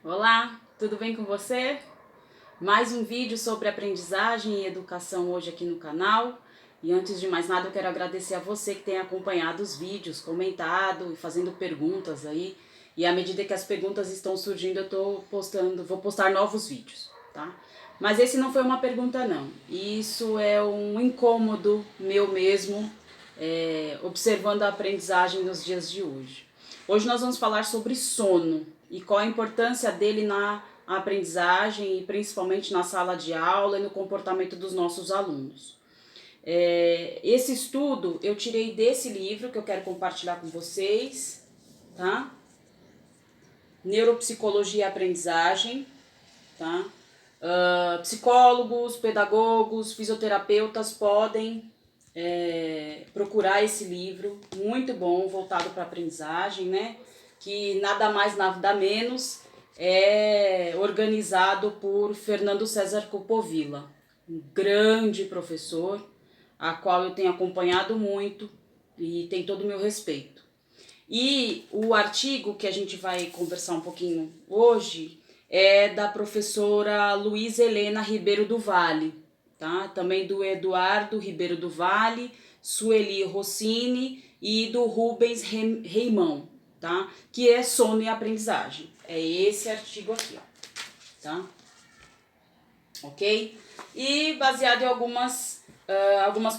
Olá, tudo bem com você? Mais um vídeo sobre aprendizagem e educação hoje aqui no canal. E antes de mais nada, eu quero agradecer a você que tem acompanhado os vídeos, comentado e fazendo perguntas aí. E à medida que as perguntas estão surgindo, vou postar novos vídeos, tá? Mas esse não foi uma pergunta não. Isso é um incômodo meu mesmo, observando a aprendizagem nos dias de hoje. Hoje nós vamos falar sobre sono e qual a importância dele na aprendizagem e principalmente na sala de aula e no comportamento dos nossos alunos. Esse estudo eu tirei desse livro que eu quero compartilhar com vocês, tá? Neuropsicologia e aprendizagem, tá? Psicólogos, pedagogos, fisioterapeutas podem procurar esse livro, muito bom, voltado para a aprendizagem, né? Que nada mais, nada menos é organizado por Fernando César Copovilla, um grande professor, a qual eu tenho acompanhado muito e tem todo o meu respeito. E o artigo que a gente vai conversar um pouquinho hoje é da professora Luísa Helena Ribeiro do Vale, tá? Também do Eduardo Ribeiro do Vale, Sueli Rossini e do Rubens Reimão, tá? Que é sono e aprendizagem. É esse artigo aqui, ó, tá? Ok? E baseado em algumas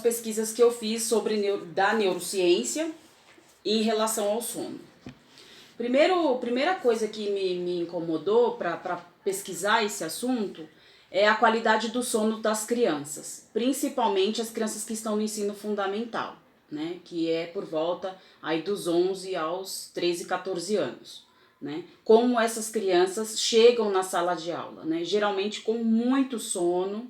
pesquisas que eu fiz da neurociência em relação ao sono. Primeira coisa que me incomodou para pesquisar esse assunto é a qualidade do sono das crianças, principalmente as crianças que estão no ensino fundamental, né, que é por volta aí dos 11 aos 13, 14 anos. Né? Como essas crianças chegam na sala de aula, né? Geralmente com muito sono,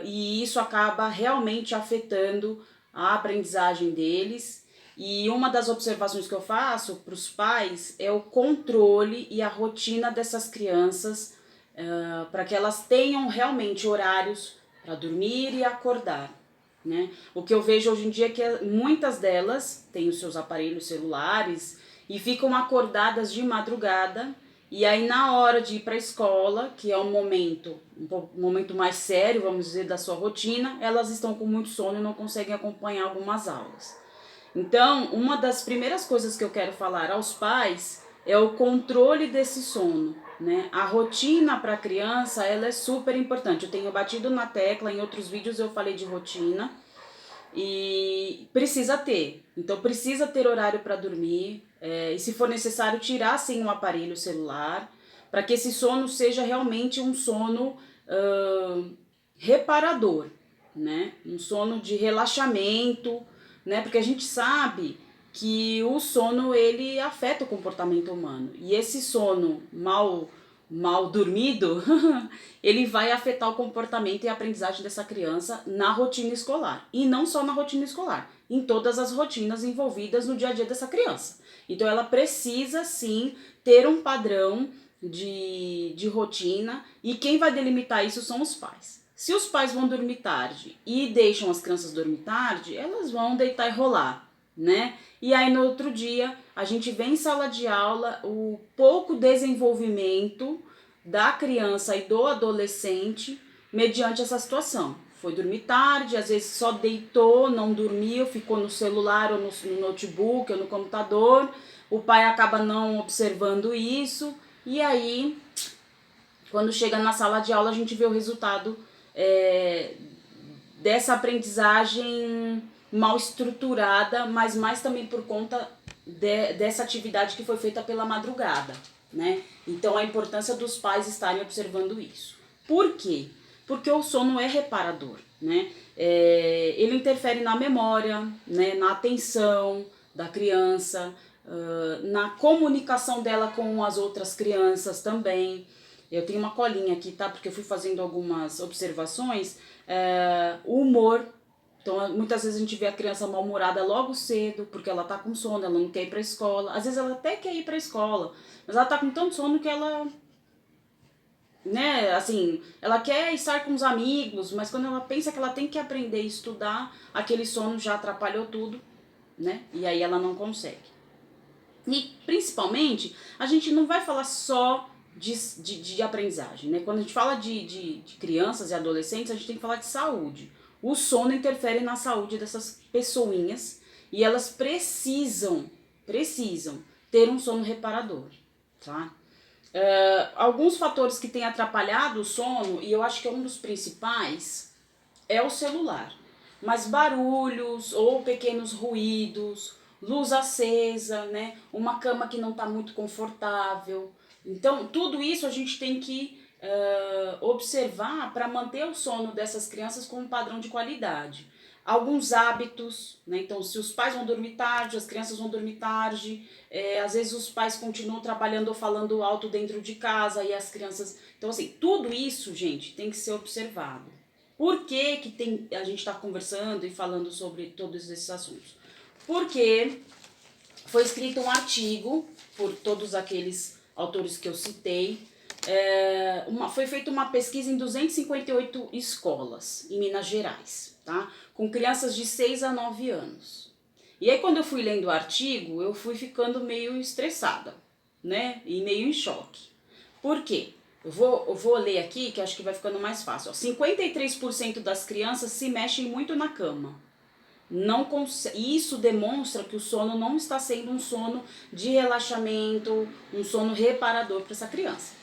e isso acaba realmente afetando a aprendizagem deles. E uma das observações que eu faço para os pais é o controle e a rotina dessas crianças, para que elas tenham realmente horários para dormir e acordar. Né? O que eu vejo hoje em dia é que muitas delas têm os seus aparelhos celulares e ficam acordadas de madrugada, e aí na hora de ir para a escola, que é um momento mais sério, vamos dizer, da sua rotina, elas estão com muito sono e não conseguem acompanhar algumas aulas. Então, uma das primeiras coisas que eu quero falar aos pais é o controle desse sono, né? A rotina para a criança, ela é super importante. Eu tenho batido na tecla, em outros vídeos eu falei de rotina, e precisa ter. Então precisa ter horário para dormir, e se for necessário tirar sim o aparelho celular, para que esse sono seja realmente um sono reparador, né? Um sono de relaxamento, né? Porque a gente sabe que o sono ele afeta o comportamento humano, e esse sono mal dormido, ele vai afetar o comportamento e a aprendizagem dessa criança na rotina escolar. E não só na rotina escolar, em todas as rotinas envolvidas no dia a dia dessa criança. Então ela precisa sim ter um padrão de rotina, e quem vai delimitar isso são os pais. Se os pais vão dormir tarde e deixam as crianças dormir tarde, elas vão deitar e rolar, né? E aí no outro dia a gente vê em sala de aula o pouco desenvolvimento da criança e do adolescente mediante essa situação. Foi dormir tarde, às vezes só deitou, não dormiu, ficou no celular ou no notebook ou no computador. O pai acaba não observando isso, e aí quando chega na sala de aula a gente vê o resultado dessa aprendizagem mal estruturada, mas mais também por conta dessa atividade que foi feita pela madrugada, né? Então a importância dos pais estarem observando isso. Por quê? Porque o sono é reparador, né? Ele interfere na memória, né? Na atenção da criança, na comunicação dela com as outras crianças também. Eu tenho uma colinha aqui, tá? Porque eu fui fazendo algumas observações. O humor. Então, muitas vezes a gente vê a criança mal-humorada logo cedo, porque ela tá com sono, ela não quer ir pra escola. Às vezes ela até quer ir pra escola, mas ela tá com tanto sono que ela, né, assim, ela quer estar com os amigos, mas quando ela pensa que ela tem que aprender e estudar, aquele sono já atrapalhou tudo, né? E aí ela não consegue. E, principalmente, a gente não vai falar só de aprendizagem, né? Quando a gente fala de crianças e adolescentes, a gente tem que falar de saúde. O sono interfere na saúde dessas pessoinhas e elas precisam ter um sono reparador, tá? Alguns fatores que têm atrapalhado o sono, e eu acho que é um dos principais, é o celular. Mas barulhos ou pequenos ruídos, luz acesa, né? Uma cama que não está muito confortável. Então, tudo isso a gente tem que observar para manter o sono dessas crianças com um padrão de qualidade. Alguns hábitos, né? Então, se os pais vão dormir tarde, as crianças vão dormir tarde, às vezes os pais continuam trabalhando ou falando alto dentro de casa e as crianças. Então, assim, tudo isso, gente, tem que ser observado. Por que, a gente está conversando e falando sobre todos esses assuntos? Porque foi escrito um artigo por todos aqueles autores que eu citei. Foi feita uma pesquisa em 258 escolas em Minas Gerais, tá? Com crianças de 6 a 9 anos. E aí, quando eu fui lendo o artigo, eu fui ficando meio estressada, né? E meio em choque. Por quê? Eu vou ler aqui, que acho que vai ficando mais fácil. 53% das crianças se mexem muito na cama. Isso demonstra que o sono não está sendo um sono de relaxamento, um sono reparador para essa criança.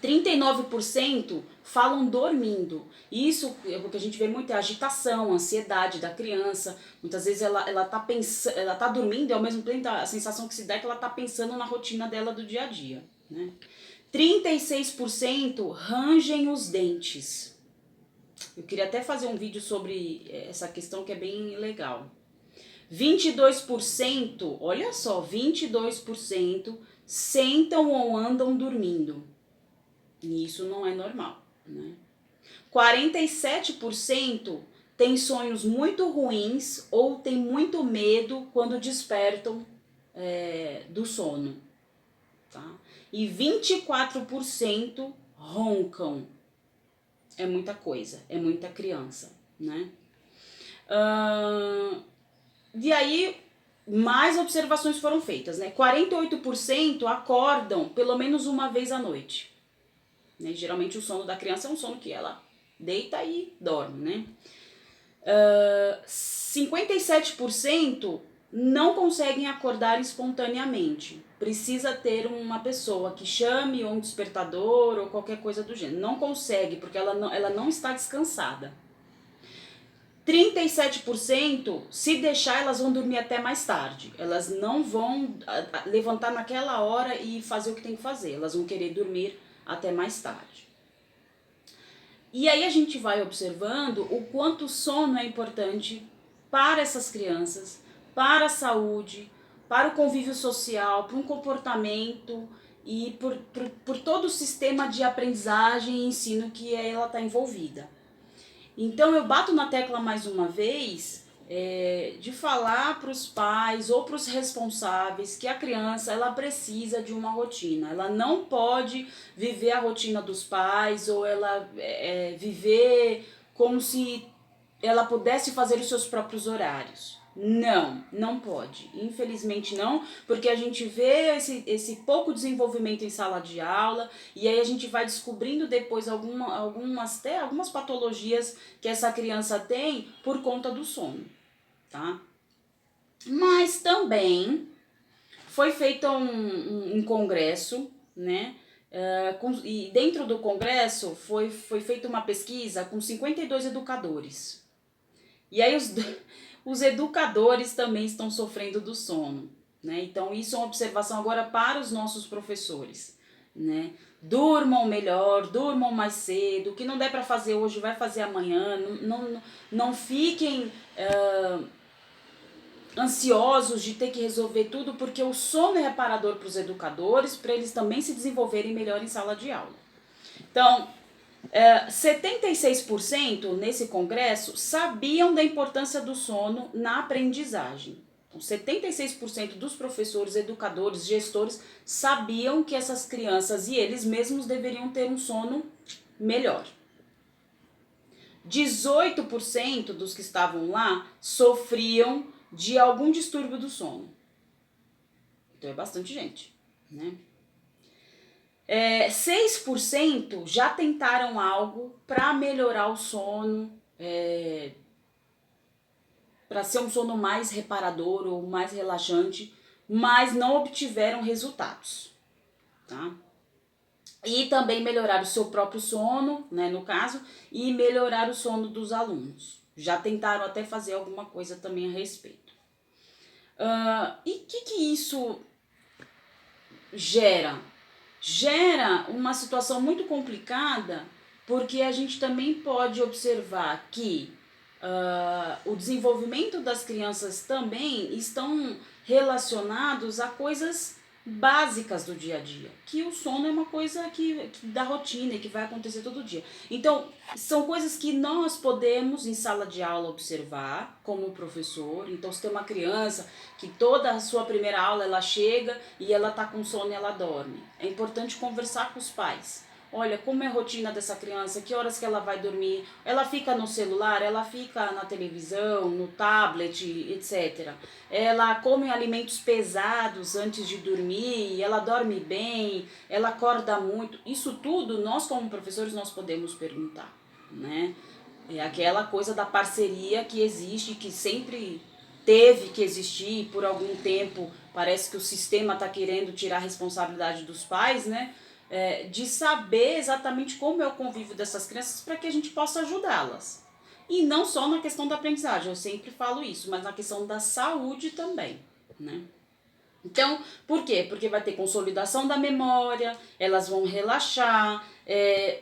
39% falam dormindo. Isso é o que a gente vê muito, é a agitação, a ansiedade da criança. Muitas vezes ela tá dormindo e ao mesmo tempo a sensação que se dá é que ela tá pensando na rotina dela do dia a dia, né? 36% rangem os dentes. Eu queria até fazer um vídeo sobre essa questão que é bem legal. 22%, olha só, 22% sentam ou andam dormindo. E isso não é normal, né? 47% tem sonhos muito ruins ou tem muito medo quando despertam do sono, tá? E 24% roncam. É muita coisa, é muita criança, né? E aí, mais observações foram feitas, né? 48% acordam pelo menos uma vez à noite. Né? Geralmente o sono da criança é um sono que ela deita e dorme, né? 57% não conseguem acordar espontaneamente. Precisa ter uma pessoa que chame, ou um despertador, ou qualquer coisa do gênero. Não consegue, porque ela não está descansada. 37%, se deixar, elas vão dormir até mais tarde. Elas não vão levantar naquela hora e fazer o que tem que fazer. Elas vão querer dormir até mais tarde. E aí a gente vai observando o quanto o sono é importante para essas crianças, para a saúde, para o convívio social, para um comportamento e por todo o sistema de aprendizagem e ensino que ela está envolvida. Então eu bato na tecla mais uma vez de falar para os pais ou para os responsáveis que a criança ela precisa de uma rotina. Ela não pode viver a rotina dos pais ou ela viver como se ela pudesse fazer os seus próprios horários. Não pode. Infelizmente não, porque a gente vê esse pouco desenvolvimento em sala de aula e aí a gente vai descobrindo depois algumas patologias que essa criança tem por conta do sono, tá? Mas também foi feito um congresso, né? E dentro do congresso foi feita uma pesquisa com 52 educadores. E aí os educadores também estão sofrendo do sono, né? Então isso é uma observação agora para os nossos professores, né? Durmam melhor, durmam mais cedo, o que não der para fazer hoje vai fazer amanhã, não fiquem ansiosos de ter que resolver tudo, porque o sono é reparador para os educadores, para eles também se desenvolverem melhor em sala de aula. Então, 76% nesse congresso sabiam da importância do sono na aprendizagem. Então, 76% dos professores, educadores, gestores sabiam que essas crianças e eles mesmos deveriam ter um sono melhor. 18% dos que estavam lá sofriam de algum distúrbio do sono. Então é bastante gente, né? 6% já tentaram algo para melhorar o sono, para ser um sono mais reparador ou mais relaxante, mas não obtiveram resultados, tá? E também melhorar o seu próprio sono, né, no caso, e melhorar o sono dos alunos. Já tentaram até fazer alguma coisa também a respeito. E o que isso gera? Gera uma situação muito complicada, porque a gente também pode observar que o desenvolvimento das crianças também estão relacionados a coisas básicas do dia a dia, que o sono é uma coisa que da rotina e que vai acontecer todo dia. Então, são coisas que nós podemos em sala de aula observar como professor. Então, se tem uma criança que toda a sua primeira aula ela chega e ela tá com sono e ela dorme, é importante conversar com os pais. Olha, como é a rotina dessa criança, que horas que ela vai dormir, ela fica no celular, ela fica na televisão, no tablet, etc. Ela come alimentos pesados antes de dormir, ela dorme bem, ela acorda muito. Isso tudo nós como professores nós podemos perguntar, né? É aquela coisa da parceria que existe, que sempre teve que existir por algum tempo. Parece que o sistema está querendo tirar a responsabilidade dos pais, né? De saber exatamente como é o convívio dessas crianças para que a gente possa ajudá-las. E não só na questão da aprendizagem, eu sempre falo isso, mas na questão da saúde também, né? Então, por quê? Porque vai ter consolidação da memória, elas vão relaxar,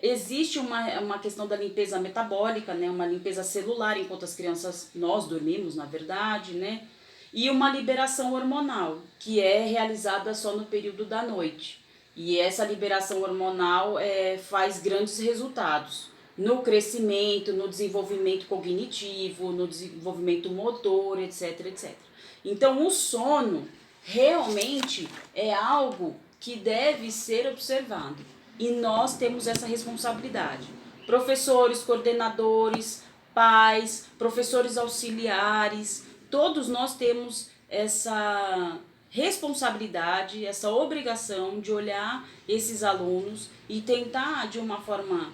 existe uma questão da limpeza metabólica, né? Uma limpeza celular, enquanto as crianças, nós dormimos, na verdade, né? E uma liberação hormonal, que é realizada só no período da noite. E essa liberação hormonal faz grandes resultados no crescimento, no desenvolvimento cognitivo, no desenvolvimento motor, etc, etc. Então, o sono realmente é algo que deve ser observado. E nós temos essa responsabilidade. Professores, coordenadores, pais, professores auxiliares, todos nós temos essa responsabilidade, essa obrigação de olhar esses alunos e tentar, de uma forma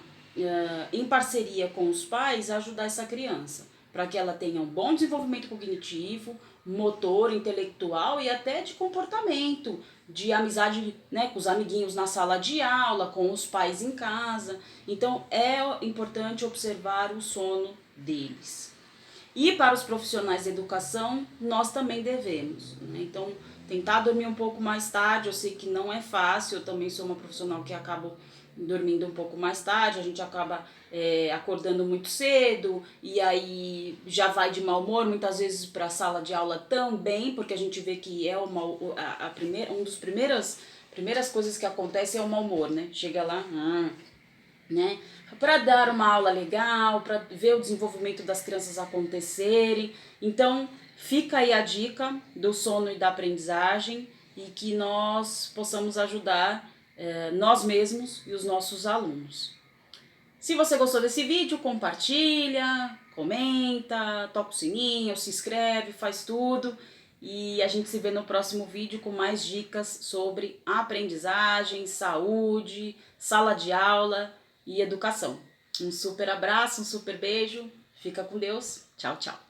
em parceria com os pais, ajudar essa criança, para que ela tenha um bom desenvolvimento cognitivo, motor, intelectual e até de comportamento, de amizade, né, com os amiguinhos na sala de aula, com os pais em casa. Então é importante observar o sono deles. E para os profissionais de educação, nós também devemos, né? Então, tentar dormir um pouco mais tarde, eu sei que não é fácil, eu também sou uma profissional que acabo dormindo um pouco mais tarde, a gente acaba acordando muito cedo e aí já vai de mau humor muitas vezes para a sala de aula também, porque a gente vê que é uma das primeiras coisas que acontece é o mau humor, né? Chega lá, né? Para dar uma aula legal, para ver o desenvolvimento das crianças acontecerem. Então, fica aí a dica do sono e da aprendizagem e que nós possamos ajudar nós mesmos e os nossos alunos. Se você gostou desse vídeo, compartilha, comenta, toca o sininho, se inscreve, faz tudo. E a gente se vê no próximo vídeo com mais dicas sobre aprendizagem, saúde, sala de aula e educação. Um super abraço, um super beijo. Fica com Deus. Tchau, tchau.